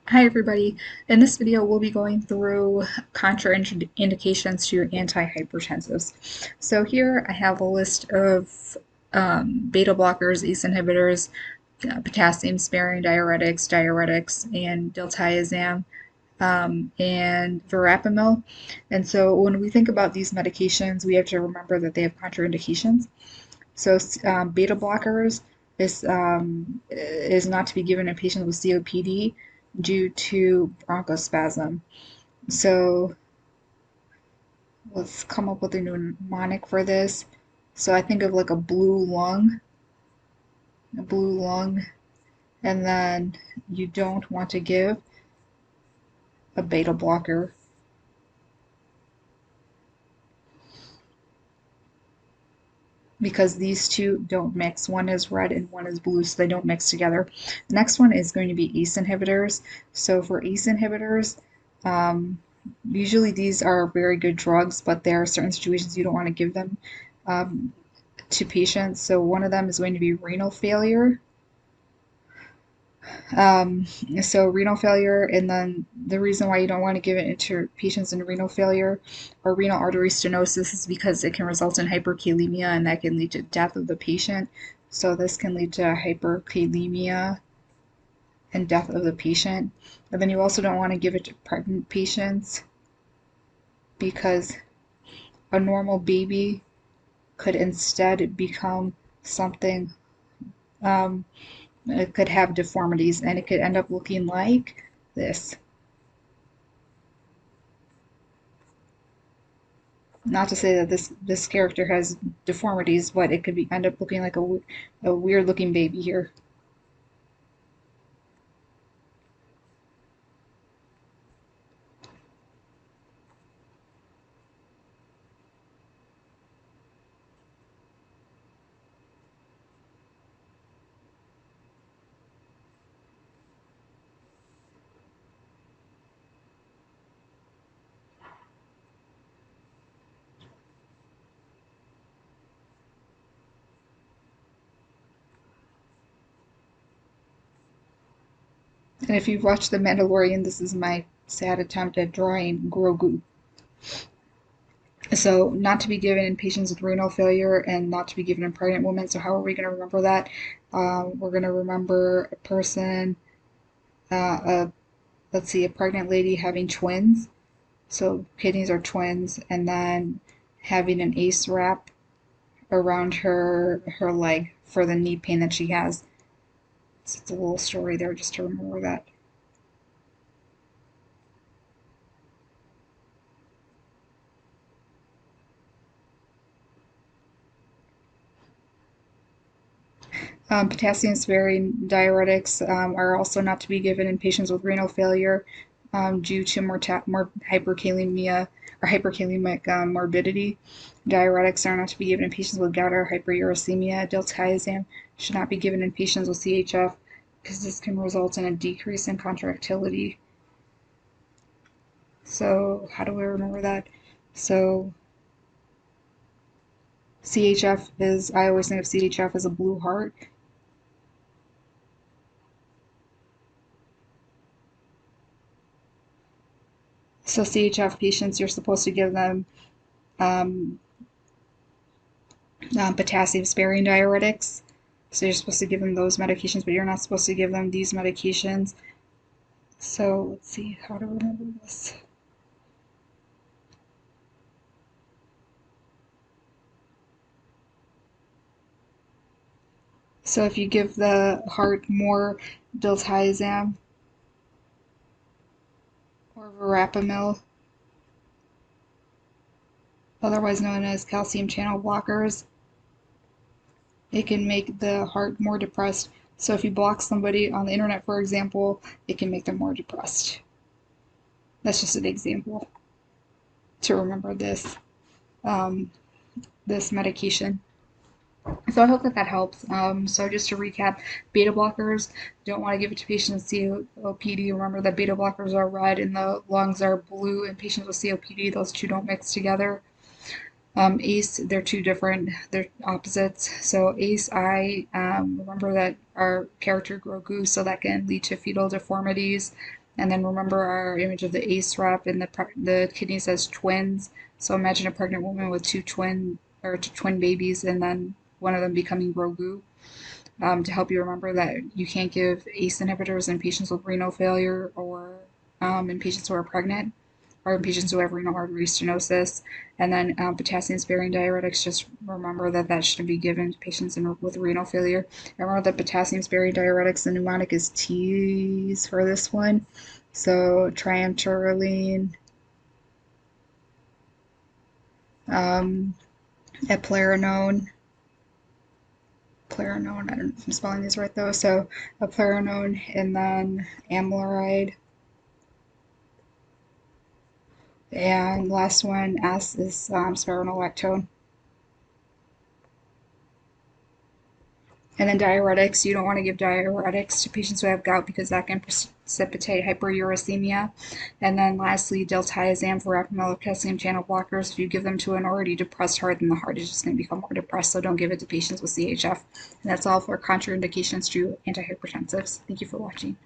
Hi everybody. In this video we'll be going through contraindications to antihypertensives. So here I have a list of beta blockers, ACE inhibitors, potassium sparing diuretics, and diltiazem, and verapamil. And so when we think about these medications, we have to remember that they have contraindications. So beta blockers is not to be given in patients with COPD due to bronchospasm. So let's come up with a mnemonic for this. So I think of like a blue lung, and then you don't want to give a beta blocker because these two don't mix. One is red and one is blue, so they don't mix together. The next one is going to be ACE inhibitors. So for ACE inhibitors, usually these are very good drugs, but there are certain situations you don't want to give them um, to patients. So one of them is going to be renal failure. Um, so renal failure, and then the reason why you don't want to give it into patients in renal failure or renal artery stenosis is because it can result in hyperkalemia, and that can lead to death of the patient. So this can lead to hyperkalemia and death of the patient. And then you also don't want to give it to pregnant patients because a normal baby could instead become something. Um, it could have deformities, and it could end up looking like this. Not to say that this character has deformities, but it could be end up looking like a weird looking baby here. And if you've watched The Mandalorian, this is my sad attempt at drawing Grogu. So not to be given in patients with renal failure and not to be given in pregnant women. So how are we going to remember that? We're going to remember a person, uh, let's see, a pregnant lady having twins. So kidneys are twins, and then having an ACE wrap around her leg for the knee pain that she has. So it's a little story there just to remember that. Potassium-sparing diuretics are also not to be given in patients with renal failure due to more hyperkalemia or hyperkalemic morbidity. Diuretics are not to be given in patients with gout or hyperuricemia. Diltiazem should not be given in patients with CHF because this can result in a decrease in contractility. So how do we remember that? So CHF is, I always think of CHF as a blue heart. So CHF patients, you're supposed to give them um, potassium sparing diuretics. So you're supposed to give them those medications, but you're not supposed to give them these medications. So let's see how to remember this. So if you give the heart more diltiazem or verapamil, otherwise known as calcium channel blockers, it can make the heart more depressed. So if you block somebody on the internet, for example, it can make them more depressed. That's just an example to remember um, this medication. So I hope that that helps. So just to recap, beta blockers, don't want to give it to patients with COPD. Remember that beta blockers are red and the lungs are blue in patients with COPD. Those two don't mix together. ACE, they're two different, they're opposites. So ACE, I remember that our character Grogu, so that can lead to fetal deformities. And then remember our image of the ACE rep and the kidney says twins. So imagine a pregnant woman with two twin babies and then one of them becoming Grogu. To help you remember that you can't give ACE inhibitors in patients with renal failure or in patients who are pregnant or in patients who have renal artery stenosis. And then potassium sparing diuretics, just remember that that shouldn't be given to patients with renal failure. Remember that potassium sparing diuretics, the mnemonic is T's for this one. So triamterolene, um, eplerenone, I don't know if I'm spelling these right though. So eplerenone and then amiloride. And last one, S, is spironolactone. And then diuretics, you don't want to give diuretics to patients who have gout because that can precipitate hyperuricemia. And then lastly, diltiazem, verapamil, calcium channel blockers. If you give them to an already depressed heart, then the heart is just going to become more depressed. So don't give it to patients with CHF. And that's all for contraindications to antihypertensives. Thank you for watching.